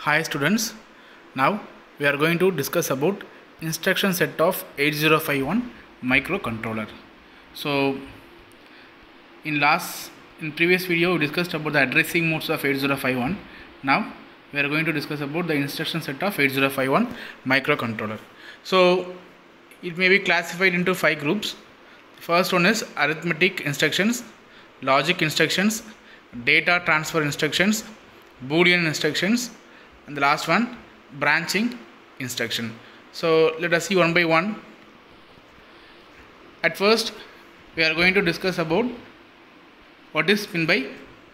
Hi students, now we are going to discuss about instruction set of 8051 microcontroller. So in previous video we discussed about the addressing modes of 8051. Now we are going to discuss about the instruction set of 8051 microcontroller. So it may be classified into 5 groups. First one is arithmetic instructions, logic instructions, data transfer instructions, Boolean instructions, and the last one branching instruction. So let us see one by one. At first we are going to discuss about what is meant by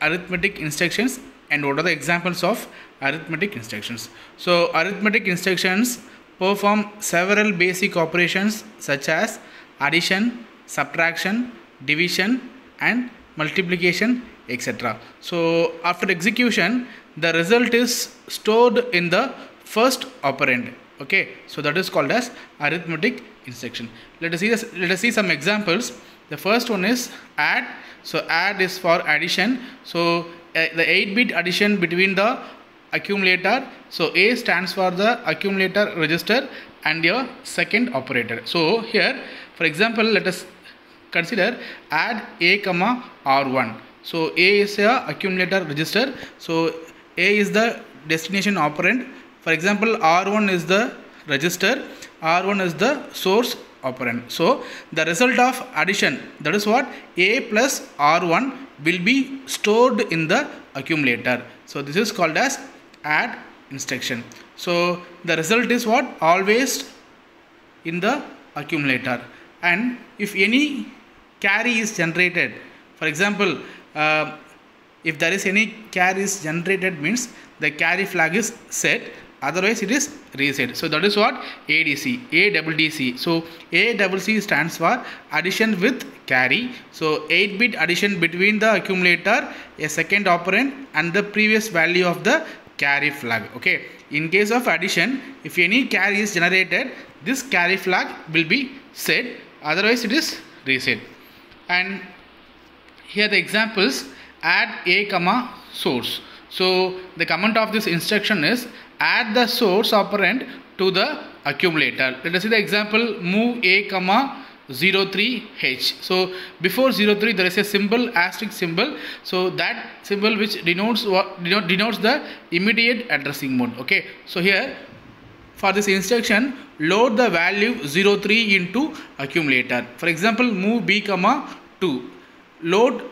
arithmetic instructions and what are the examples of arithmetic instructions. So arithmetic instructions perform several basic operations such as addition, subtraction, division and multiplication, etc. So after execution the result is stored in the first operand. Okay, so that is called as arithmetic instruction. Let us see some examples. The first one is add. So add is for addition. So the 8-bit addition between the accumulator. So A stands for the accumulator register and your second operator. So here for example let us consider add A comma R1. So A is a accumulator register. So A is the destination operand. For example R1 is the register, R1 is the source operand. So the result of addition, that is what A plus R1 will be stored in the accumulator. So this is called as add instruction. So the result is what always in the accumulator, and if any carry is generated, for example if there is any carry is generated means the carry flag is set, otherwise it is reset. So that is what ADC, ADDC. So ADDC stands for addition with carry. So 8-bit addition between the accumulator, a second operand and the previous value of the carry flag. Okay, in case of addition, if any carry is generated, this carry flag will be set, otherwise it is reset. And here the examples: add A comma source. So the command of this instruction is add the source operand to the accumulator. Let us see the example: move A comma 03H. So before 03 there is a symbol, asterisk symbol. So that symbol which denotes the immediate addressing mode. Okay, so here for this instruction load the value 03 into accumulator. For example move B comma 2, load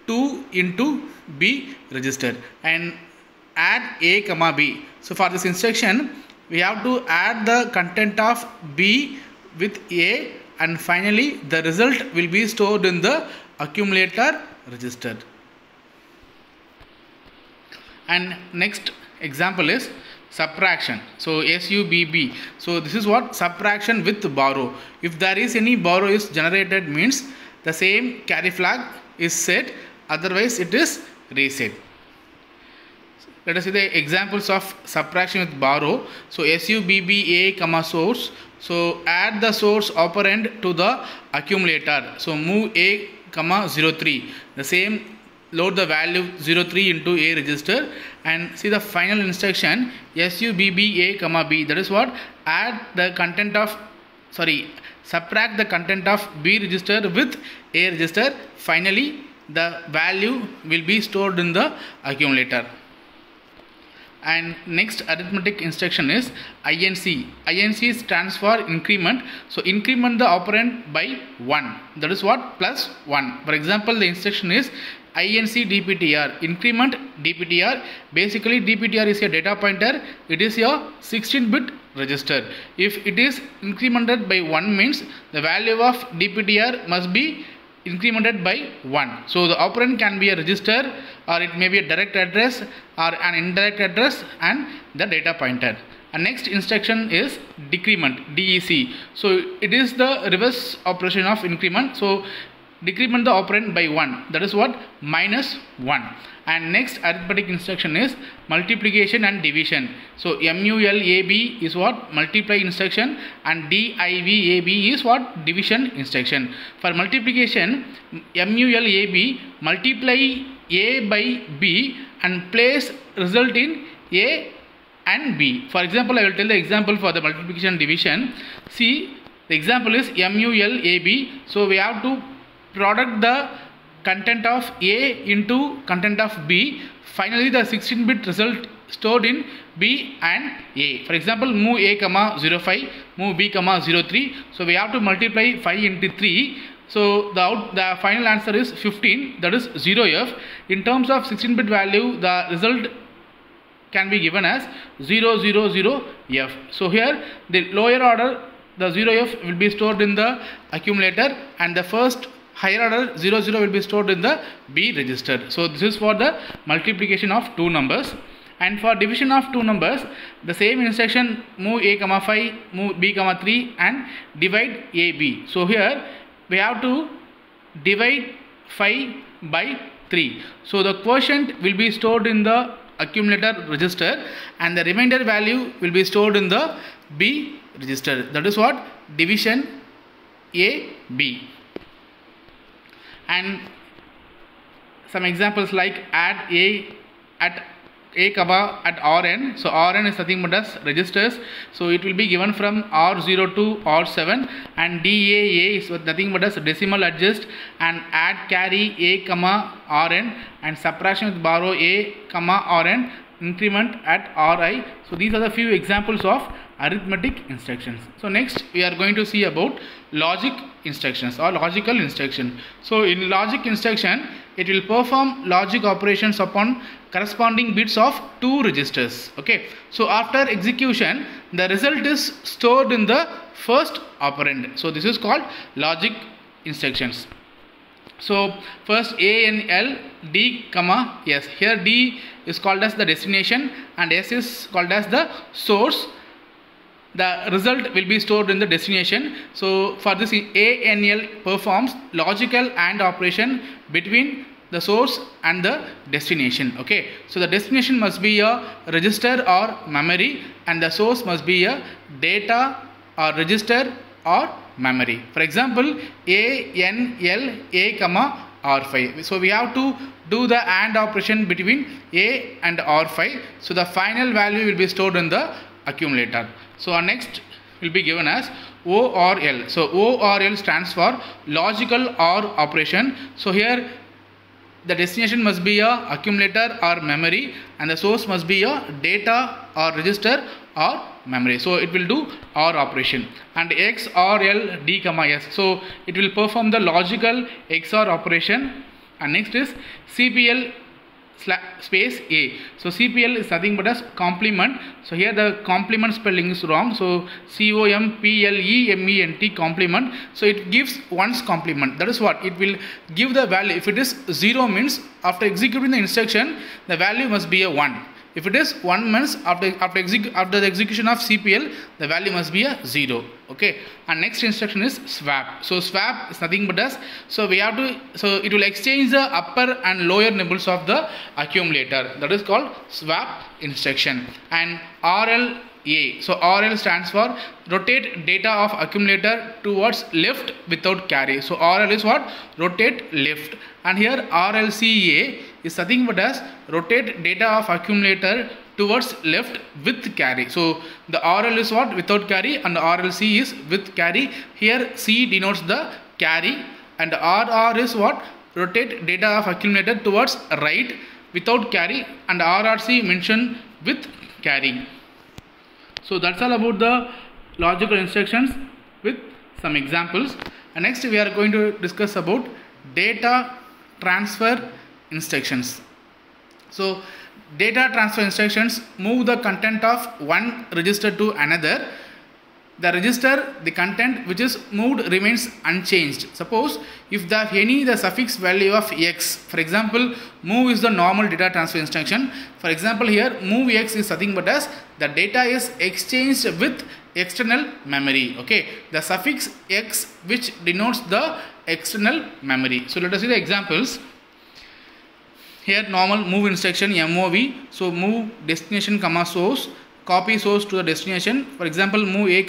2 into B register and add A comma B. So for this instruction we have to add the content of B with A, and finally the result will be stored in the accumulator register. And next example is subtraction. So SUBB. So this is what subtraction with borrow. If there is any borrow is generated means the same carry flag is set, otherwise it is reset. Let us see the examples of subtraction with borrow. So SUBB A comma source. So add the source operand to the accumulator. So move A comma 03. The same, load the value 03 into A register, and see the final instruction SUBB A comma B. That is what add the content of subtract the content of B register with A register. Finally the value will be stored in the accumulator. And next arithmetic instruction is INC. INC stands for increment. So increment the operand by 1. That is what plus 1. For example the instruction is INC DPTR, increment DPTR. Basically DPTR is a data pointer. It is your 16-bit register. If it is incremented by 1 means the value of DPTR must be incremented by 1. So the operand can be a register, or it may be a direct address or an indirect address and the data pointer. And next instruction is decrement, DEC. So it is the reverse operation of increment. So decrement the operand by 1, that is what minus 1. And next arithmetic instruction is multiplication and division. So MULAB is what multiply instruction, and DIVAB is what division instruction. For multiplication, MULAB multiply A by B and place result in A and B. For example, I will tell the example for the multiplication and division. See, the example is MULAB. So we have to product the content of A into content of B. Finally, the 16-bit result stored in B and A. For example, move A, 05, move B, 03. So we have to multiply 5 into 3. So the final answer is 15, that is 0F. In terms of 16-bit value, the result can be given as 000F. So here the lower order, the 0F will be stored in the accumulator, and the first higher order 00 will be stored in the B register. So this is for the multiplication of two numbers. And for division of two numbers, the same instruction, move A, 5, move B, 3 and divide AB. So here we have to divide 5 by 3. So the quotient will be stored in the accumulator register and the remainder value will be stored in the B register. That is what division AB. And some examples like add A at Rn. So Rn is nothing but as registers. So it will be given from R0 to R7, and DAA is nothing but as decimal adjust, and add carry A, Rn, and subtraction with borrow A, Rn, increment at Ri. So these are the few examples of arithmetic instructions. So next we are going to see about logic instructions or logical instruction. So in logic instruction, it will perform logic operations upon corresponding bits of two registers. Okay, so after execution, the result is stored in the first operand. So this is called logic instructions. So first A and L, D, S. Here D is called as the destination and S is called as the source. The result will be stored in the destination. So for this, A and L performs logical AND operation between the source and the destination. Okay, so the destination must be a register or memory, and the source must be a data or register or memory. For example, A, N, L, A, R5. So we have to do the AND operation between A and R5. So the final value will be stored in the accumulator. So our next will be given as ORL. So ORL stands for logical OR operation. So here the destination must be a accumulator or memory, and the source must be a data or register or memory. So it will do OR operation. And XORL D, S. So it will perform the logical XOR operation. And next is CPL space A. So CPL is nothing but as complement. So here the complement spelling is wrong. So COMPLEMENT complement. So it gives one's complement. That is what it will give the value. If it is 0 means after executing the instruction, the value must be a 1. If it is 1 means after the execution of CPL, the value must be a 0. Okay. And next instruction is swap. So swap is nothing but as, so we have to, so it will exchange the upper and lower nibbles of the accumulator. That is called swap instruction. And RLA. So RL stands for rotate data of accumulator towards left without carry. So RL is what? Rotate left. And here RLCA is nothing but as rotate data of accumulator towards left with carry. So the RL is what? Without carry, and RLC is with carry. Here C denotes the carry, and RR is what? Rotate data of accumulator towards right without carry, and RRC mentioned with carry. So that's all about the logical instructions with some examples. And next we are going to discuss about data transfer instructions. So data transfer instructions move the content of one register to another. The register, the content which is moved remains unchanged. Suppose if the suffix value of x, for example, move is the normal data transfer instruction. For example, here move x is nothing but as the data is exchanged with external memory. Okay, the suffix x which denotes the external memory. So let us see the examples. Here normal move instruction MOV. So move destination, source. Copy source to the destination. For example, move A,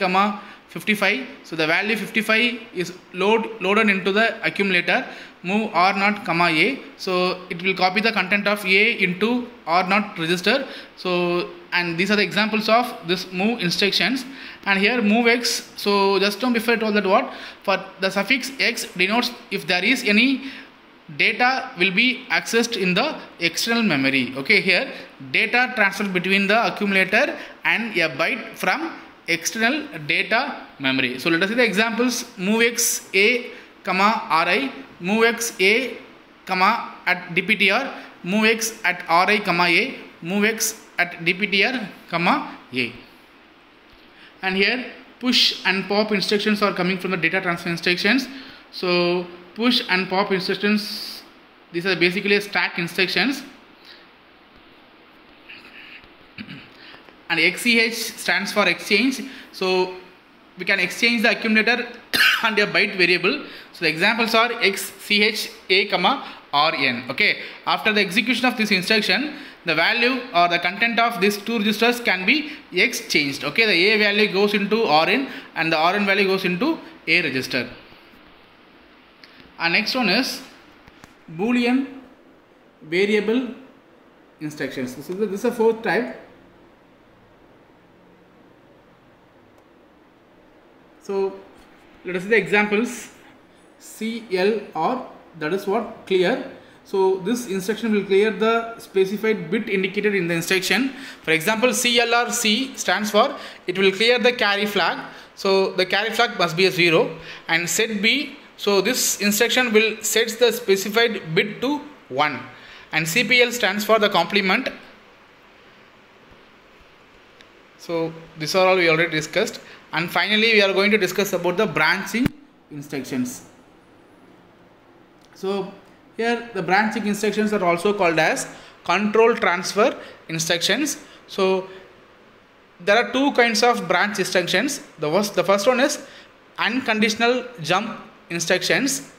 55. So the value 55 is loaded into the accumulator. Move R0, A. So it will copy the content of A into R0 register. So and these are the examples of this move instructions. And here move x, so just now before I told that what, for the suffix x denotes if there is any data will be accessed in the external memory. Okay, here data transfer between the accumulator and a byte from external data memory. So let us see the examples. Move x a comma ri, move x a comma at dptr, move x at ri comma a, move x at dptr comma a. And here push and pop instructions are coming from the data transfer instructions. So push and pop instructions, these are basically stack instructions. And XCH stands for exchange, so we can exchange the accumulator and a byte variable. So the examples are XCH a comma Rn. Okay, after the execution of this instruction, the value or the content of these two registers can be exchanged. Okay, the a value goes into Rn and the Rn value goes into a register. And next one is Boolean variable instructions. This is a fourth type. So let us see the examples. CLR, that is what, clear. So this instruction will clear the specified bit indicated in the instruction. For example, CLR-C stands for it will clear the carry flag. So the carry flag must be a 0. And set B, so this instruction will set the specified bit to 1. And CPL stands for the complement. So these are all we already discussed. And finally we are going to discuss about the branching instructions. So here the branching instructions are also called as control transfer instructions. So there are two kinds of branch instructions. The first one is unconditional jump instructions.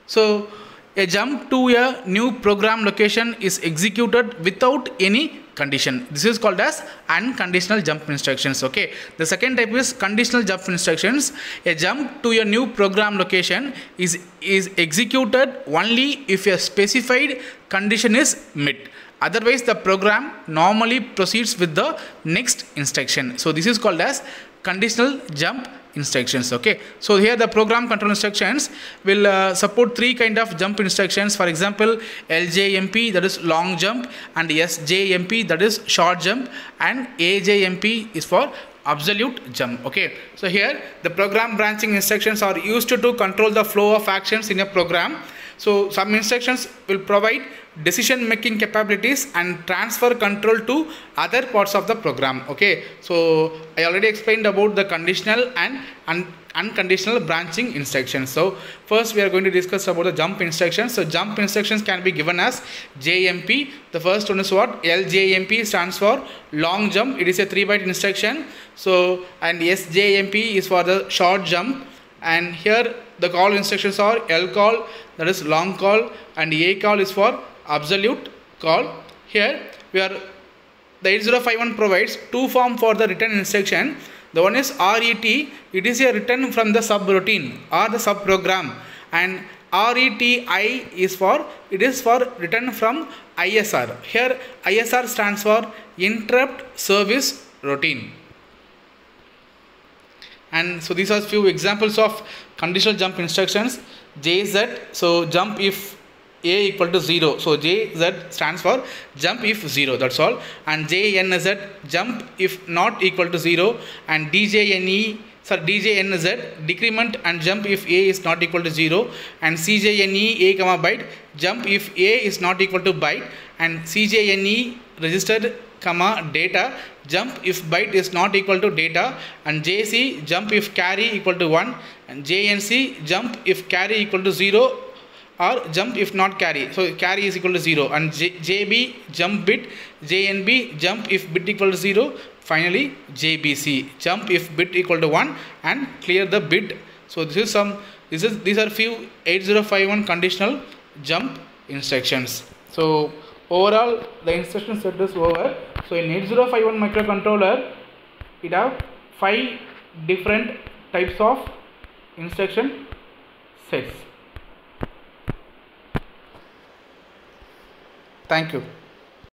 So a jump to a new program location is executed without any condition. This is called as unconditional jump instructions. Okay, the second type is conditional jump instructions. A jump to a new program location is executed only if a specified condition is met. Otherwise the program normally proceeds with the next instruction. So this is called as conditional jump instructions. Okay, so here the program control instructions will support three kind of jump instructions. For example, LJMP, that is long jump, and SJMP, that is short jump, and AJMP is for absolute jump. Okay, so here the program branching instructions are used to control the flow of actions in a program. So some instructions will provide decision making capabilities and transfer control to other parts of the program. Okay, so I already explained about the conditional and unconditional branching instructions. So first we are going to discuss about the jump instructions. So jump instructions can be given as JMP. The first one is what? LJMP stands for long jump. It is a 3-byte instruction. So and SJMP is for the short jump. And here the call instructions are L call, that is long call, and A call is for absolute call. Here we are, the 8051 provides two forms for the return instruction. The one is RET, it is a return from the subroutine or the subprogram, and RETI is for, it is for return from ISR. Here ISR stands for interrupt service routine. And so these are few examples of conditional jump instructions. JZ, so jump if A equal to 0. So JZ stands for jump if 0, that's all. And JNZ, jump if not equal to 0. And DJNZ, decrement and jump if A is not equal to 0. And CJNE A comma byte, jump if A is not equal to byte. And CJNE registered comma data, jump if byte is not equal to data. And JC, jump if carry equal to 1. And JNC, jump if carry equal to 0 or jump if not carry, so carry is equal to 0. And JB, jump bit. JNB, jump if bit equal to 0. Finally JBC, jump if bit equal to 1 and clear the bit. So these are few 8051 conditional jump instructions. So overall the instruction set is over. So in 8051 microcontroller, it have 5 different types of instruction sets. Thank you.